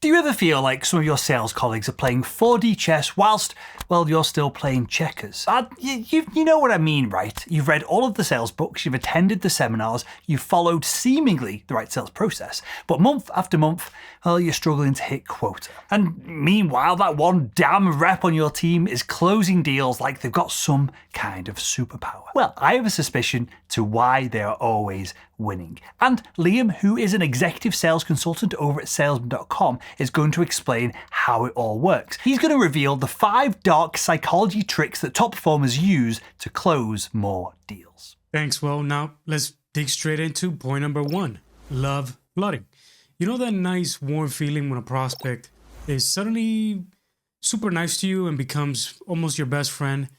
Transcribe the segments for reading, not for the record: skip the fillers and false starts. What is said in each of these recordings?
Do you ever feel like some of your sales colleagues are playing 4D chess whilst, well, you're still playing checkers? You know what I mean, right? You've read all of the sales books, you've attended the seminars, you've followed seemingly the right sales process, but month after month, well, you're struggling to hit quota. And meanwhile, that one damn rep on your team is closing deals like they've got some kind of superpower. Well, I have a suspicion to why they are always winning. And Liam, who is an executive sales consultant over at Salesman.com, is going to explain how it all works. He's going to reveal the 5 dark psychology tricks that top performers use to close more deals. Thanks. Well, now let's dig straight into point number 1, love flooding. You know that nice warm feeling when a prospect is suddenly super nice to you and becomes almost your best friend?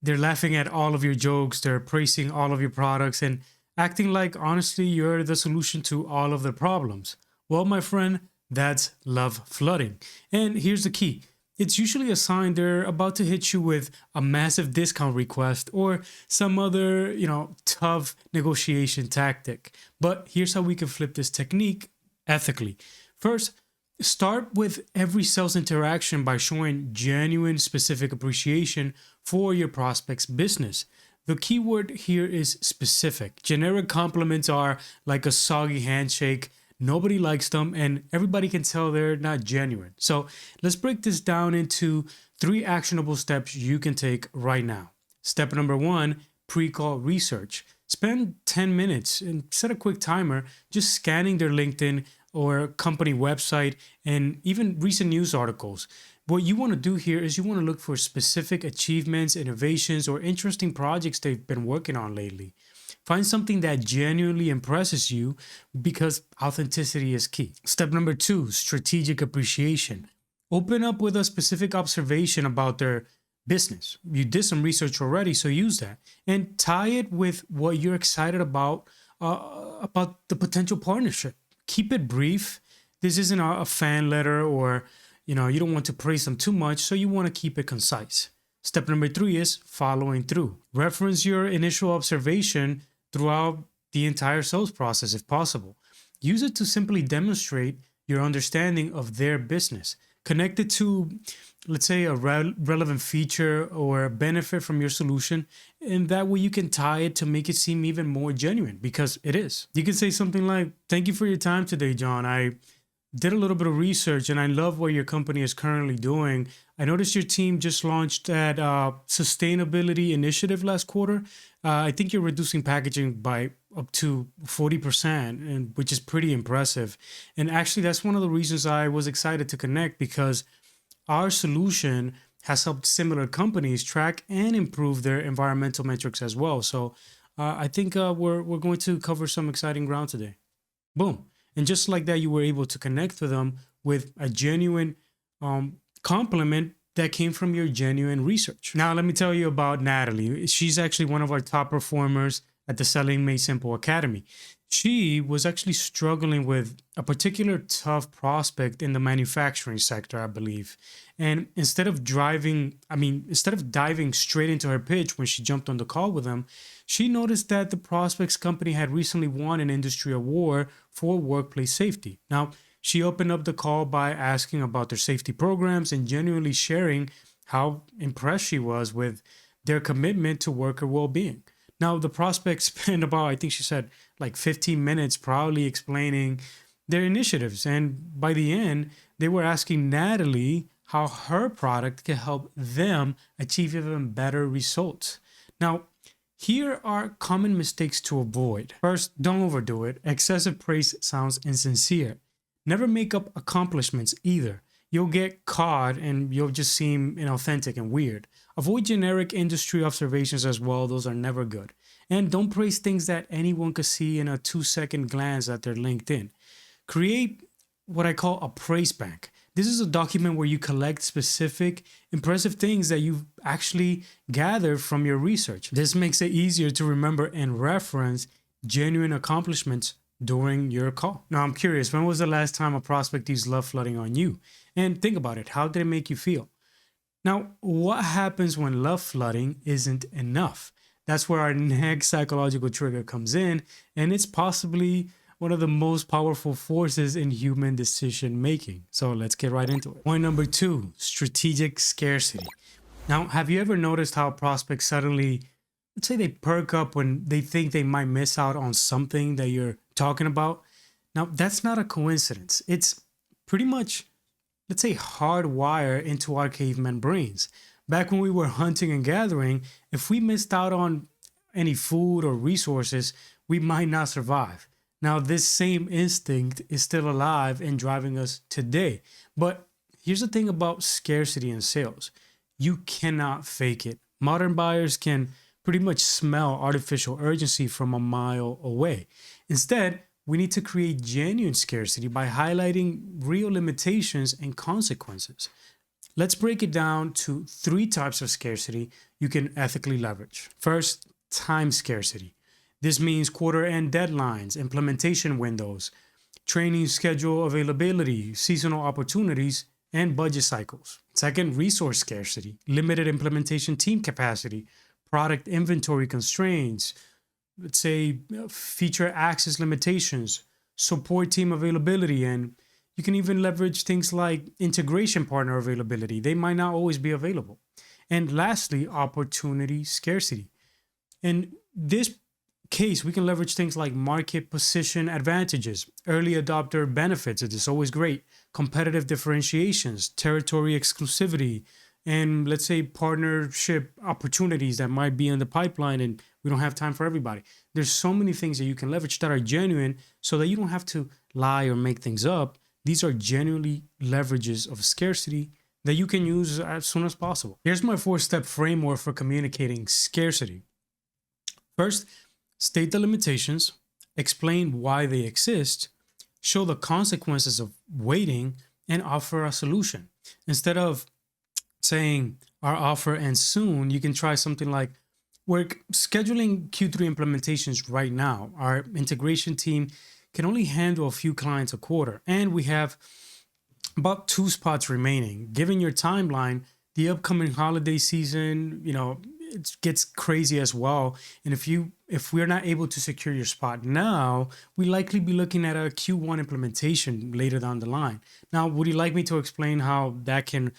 They're laughing at all of your jokes, they're praising all of your products, and acting like, honestly, you're the solution to all of their problems. Well, my friend, that's love flooding. And here's the key. It's usually a sign they're about to hit you with a massive discount request or some other, tough negotiation tactic. But here's how we can flip this technique ethically. First, start with every sales interaction by showing genuine, specific appreciation for your prospect's business. The key word here is specific. Generic compliments are like a soggy handshake. Nobody likes them, and everybody can tell they're not genuine. So let's break this down into 3 actionable steps you can take right now. Step number 1, pre-call research. Spend 10 minutes and set a quick timer just scanning their LinkedIn or company website and even recent news articles. What you want to do here is you want to look for specific achievements, innovations, or interesting projects they've been working on lately. Find something that genuinely impresses you because authenticity is key. Step number 2, strategic appreciation. Open up with a specific observation about their business. You did some research already, so use that. And tie it with what you're excited about the potential partnership. Keep it brief. This isn't a fan letter or, you don't want to praise them too much, so you want to keep it concise. Step number 3 is following through. Reference your initial observation throughout the entire sales process if possible. Use it to simply demonstrate your understanding of their business. Connect it to, let's say, a relevant feature or benefit from your solution, and that way you can tie it to make it seem even more genuine, because it is. You can say something like, "Thank you for your time today, John. I did a little bit of research and I love what your company is currently doing. I noticed your team just launched that sustainability initiative last quarter. I think you're reducing packaging by up to 40%, and which is pretty impressive. And actually, that's one of the reasons I was excited to connect, because our solution has helped similar companies track and improve their environmental metrics as well. So I think we're going to cover some exciting ground today." Boom. And just like that, you were able to connect with them with a genuine compliment that came from your genuine research. Now, let me tell you about Natalie. She's actually one of our top performers at the Selling Made Simple Academy. She was actually struggling with a particular tough prospect in the manufacturing sector, I believe. And instead of diving straight into her pitch when she jumped on the call with them, she noticed that the prospect's company had recently won an industry award for workplace safety. Now, she opened up the call by asking about their safety programs and genuinely sharing how impressed she was with their commitment to worker well-being. Now, the prospect spent about, I think she said, like 15 minutes proudly explaining their initiatives. And by the end, they were asking Natalie how her product can help them achieve even better results. Now, here are common mistakes to avoid. First, don't overdo it. Excessive praise sounds insincere. Never make up accomplishments either. You'll get caught and you'll just seem inauthentic and weird. Avoid generic industry observations as well. Those are never good. And don't praise things that anyone could see in a 2-second glance at their LinkedIn. Create what I call a praise bank. This is a document where you collect specific, impressive things that you've actually gathered from your research. This makes it easier to remember and reference genuine accomplishments during your call. Now, I'm curious, when was the last time a prospect used love flooding on you? And think about it. How did it make you feel? Now, what happens when love flooding isn't enough? That's where our next psychological trigger comes in, and it's possibly one of the most powerful forces in human decision making. So let's get right into it. Point number 2, strategic scarcity. Now, have you ever noticed how prospects suddenly, let's say they perk up when they think they might miss out on something that you're talking about? Now, that's not a coincidence. It's pretty much, let's say, hardwired into our caveman brains. Back when we were hunting and gathering, if we missed out on any food or resources, we might not survive. Now, this same instinct is still alive and driving us today. But here's the thing about scarcity in sales. You cannot fake it. Modern buyers can pretty much smell artificial urgency from a mile away. Instead, we need to create genuine scarcity by highlighting real limitations and consequences. Let's break it down to 3 types of scarcity you can ethically leverage. First, time scarcity. This means quarter-end deadlines, implementation windows, training schedule availability, seasonal opportunities, and budget cycles. Second, resource scarcity, limited implementation team capacity, product inventory constraints, let's say feature access limitations, support team availability, and you can even leverage things like integration partner availability. They might not always be available. And lastly, opportunity scarcity. In this case, we can leverage things like market position advantages, early adopter benefits, it is always great, competitive differentiations, territory exclusivity, and let's say partnership opportunities that might be in the pipeline and we don't have time for everybody. There's so many things that you can leverage that are genuine so that you don't have to lie or make things up. These are genuinely leverages of scarcity that you can use as soon as possible. Here's my 4-step framework for communicating scarcity. First, state the limitations, explain why they exist, show the consequences of waiting, and offer a solution. Instead of saying our offer ends soon, you can try something like, we're scheduling Q3 implementations right now. Our integration team can only handle a few clients a quarter, and we have about 2 spots remaining. Given your timeline, the upcoming holiday season, it gets crazy as well. And if we're not able to secure your spot now, we likely be looking at a Q1 implementation later down the line. Now, would you like me to explain how that can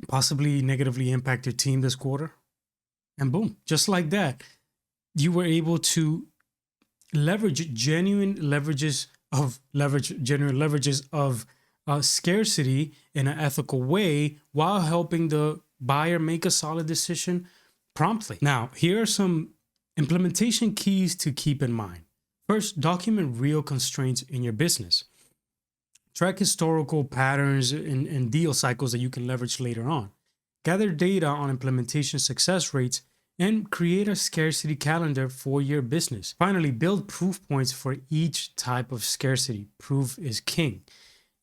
possibly negatively impact your team this quarter? And boom, just like that, you were able to leverage genuine leverages of scarcity in an ethical way while helping the buyer make a solid decision promptly. Now, here are some implementation keys to keep in mind. First, document real constraints in your business. Track historical patterns and deal cycles that you can leverage later on. Gather data on implementation success rates and create a scarcity calendar for your business. Finally, build proof points for each type of scarcity. Proof is king.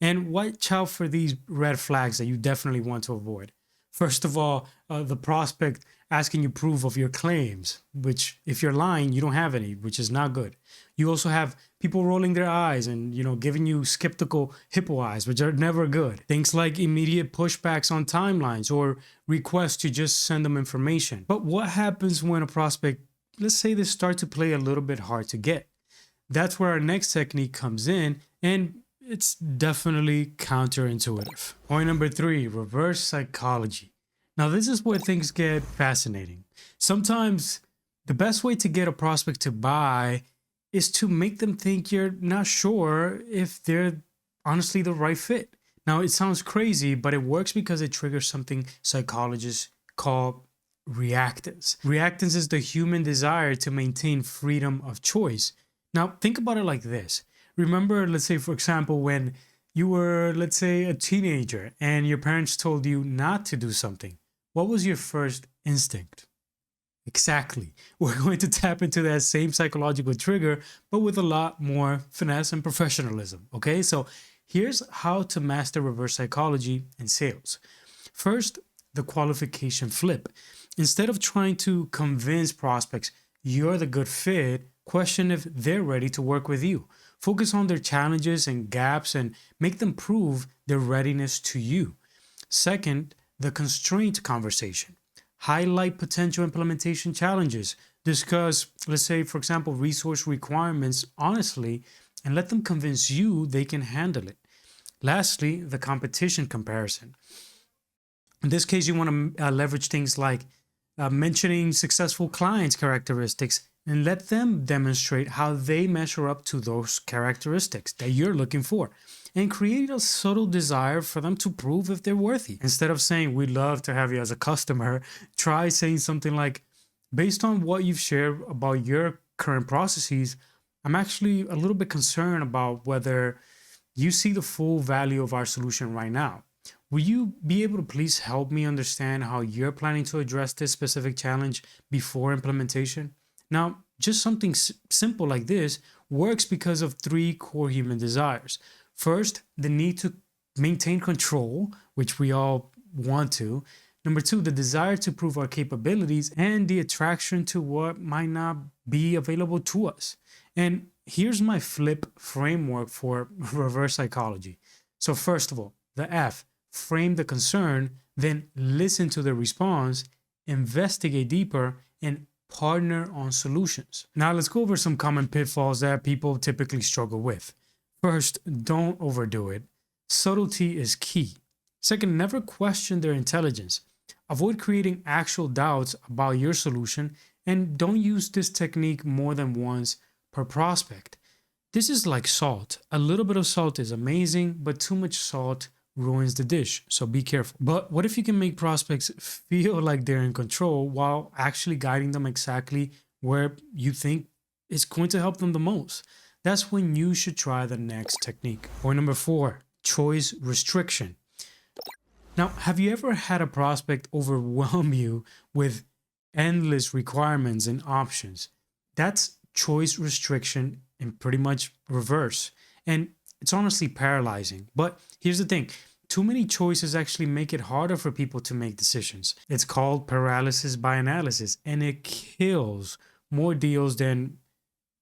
And watch out for these red flags that you definitely want to avoid. First of all, the prospect asking you proof of your claims, which if you're lying, you don't have any, which is not good. You also have people rolling their eyes and, giving you skeptical hippo eyes, which are never good. Things like immediate pushbacks on timelines or requests to just send them information. But what happens when a prospect, let's say they start to play a little bit hard to get? That's where our next technique comes in, and it's definitely counterintuitive. Point number 3, reverse psychology. Now, this is where things get fascinating. Sometimes the best way to get a prospect to buy is to make them think you're not sure if they're honestly the right fit. Now, it sounds crazy, but it works because it triggers something psychologists call reactance. Reactance is the human desire to maintain freedom of choice. Now, think about it like this. Remember, let's say, for example, when you were, let's say, a teenager and your parents told you not to do something. What was your first instinct? Exactly. We're going to tap into that same psychological trigger, but with a lot more finesse and professionalism. Okay, so here's how to master reverse psychology in sales. First, the qualification flip. Instead of trying to convince prospects you're the good fit, question if they're ready to work with you. Focus on their challenges and gaps and make them prove their readiness to you. Second, the constraint conversation. Highlight potential implementation challenges. Discuss, let's say, for example, resource requirements honestly and let them convince you they can handle it. Lastly, the competition comparison. In this case, you want to leverage things like mentioning successful clients' characteristics and let them demonstrate how they measure up to those characteristics that you're looking for, and create a subtle desire for them to prove if they're worthy. Instead of saying, "We'd love to have you as a customer," try saying something like, "Based on what you've shared about your current processes, I'm actually a little bit concerned about whether you see the full value of our solution right now. Will you be able to please help me understand how you're planning to address this specific challenge before implementation?" Now, just something simple like this works because of three core human desires. First, the need to maintain control, which we all want to. Number two, the desire to prove our capabilities, and the attraction to what might not be available to us. And here's my flip framework for reverse psychology. So first of all, the F, frame the concern, then listen to the response, investigate deeper, and partner on solutions. Now let's go over some common pitfalls that people typically struggle with. First, don't overdo it. Subtlety is key. Second, never question their intelligence. Avoid creating actual doubts about your solution, and don't use this technique more than once per prospect. This is like salt. A little bit of salt is amazing, but too much salt ruins the dish, so be careful. But what if you can make prospects feel like they're in control while actually guiding them exactly where you think is going to help them the most? That's when you should try the next technique. Point number 4, choice restriction. Now, have you ever had a prospect overwhelm you with endless requirements and options? That's choice restriction in pretty much reverse. And it's honestly paralyzing. But here's the thing. Too many choices actually make it harder for people to make decisions. It's called paralysis by analysis, and it kills more deals than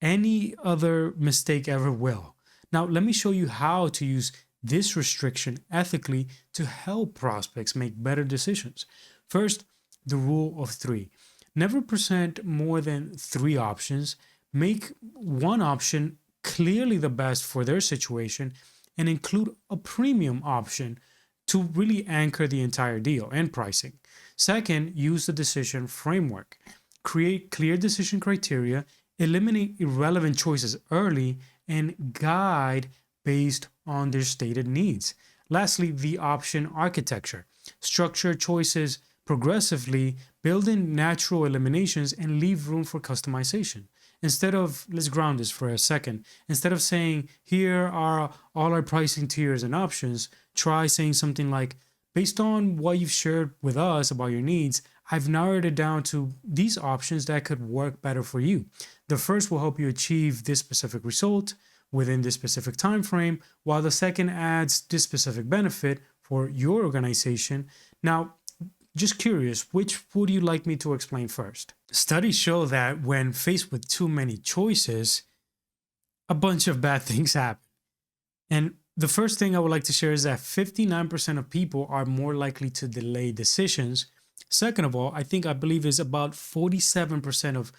any other mistake ever will. Now, let me show you how to use this restriction ethically to help prospects make better decisions. First, the rule of 3. Never present more than 3 options. Make one option clearly the best for their situation and include a premium option to really anchor the entire deal and pricing. Second, use the decision framework. Create clear decision criteria, eliminate irrelevant choices early, and guide based on their stated needs. Lastly, the option architecture. Structure choices progressively, build in natural eliminations, and leave room for customization. Instead of, let's ground this for a second, instead of saying, "Here are all our pricing tiers and options," try saying something like, "Based on what you've shared with us about your needs, I've narrowed it down to these options that could work better for you. The first will help you achieve this specific result within this specific time frame, while the second adds this specific benefit for your organization. Now, just curious, which would you like me to explain first?" Studies show that when faced with too many choices, a bunch of bad things happen. And the first thing I would like to share is that 59% of people are more likely to delay decisions. Second of all, I believe is about 47% of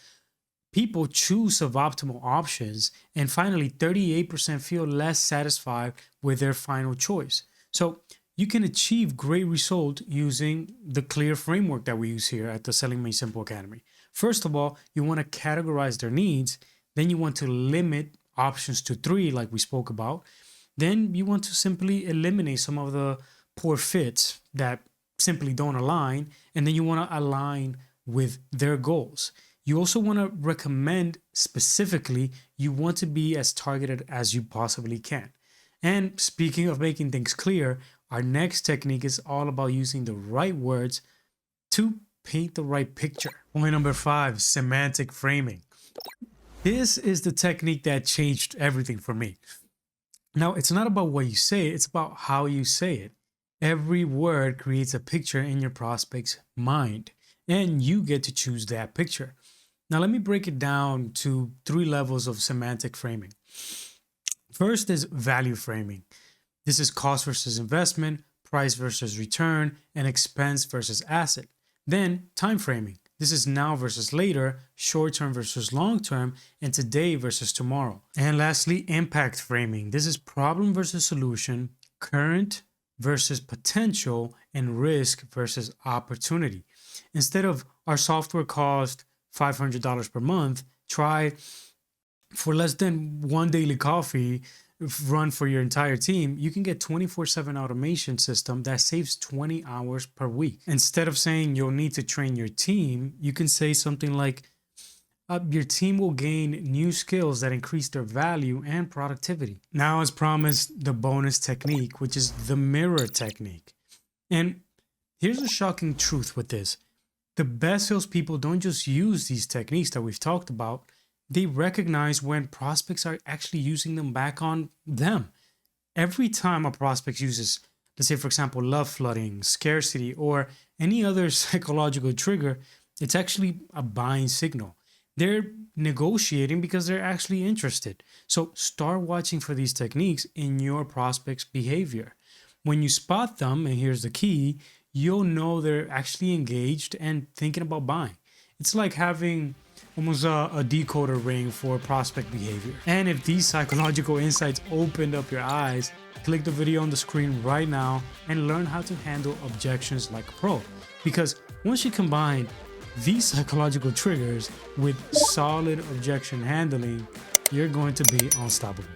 people choose suboptimal options. And finally, 38% feel less satisfied with their final choice. So you can achieve great result using the clear framework that we use here at the Selling Made Simple Academy. First of all, you want to categorize their needs. Then you want to limit options to 3, like we spoke about. Then you want to simply eliminate some of the poor fits that simply don't align. And then you want to align with their goals. You also want to recommend specifically, you want to be as targeted as you possibly can. And speaking of making things clear, our next technique is all about using the right words to paint the right picture. Point number 5, semantic framing. This is the technique that changed everything for me. Now, it's not about what you say, it's about how you say it. Every word creates a picture in your prospect's mind, and you get to choose that picture. Now, let me break it down to 3 levels of semantic framing. First is value framing. This is cost versus investment, price versus return, and expense versus asset. Then time framing. This is now versus later, short term versus long term, and today versus tomorrow. And lastly, impact framing. This is problem versus solution, current versus potential, and risk versus opportunity. Instead of our software cost $500 per month, try for less than one daily coffee run for your entire team, you can get 24/7 automation system that saves 20 hours per week. Instead of saying you'll need to train your team, you can say something like your team will gain new skills that increase their value and productivity. Now, as promised, the bonus technique, which is the mirror technique. And here's a shocking truth with this. The best salespeople don't just use these techniques that we've talked about, they recognize when prospects are actually using them back on them. Every time a prospect uses, let's say, for example, love flooding, scarcity, or any other psychological trigger, it's actually a buying signal. They're negotiating because they're actually interested. So start watching for these techniques in your prospect's behavior. When you spot them, and here's the key, you'll know they're actually engaged and thinking about buying. It's like having almost a decoder ring for prospect behavior. And if these psychological insights opened up your eyes, click the video on the screen right now and learn how to handle objections like a pro. Because once you combine these psychological triggers with solid objection handling, you're going to be unstoppable.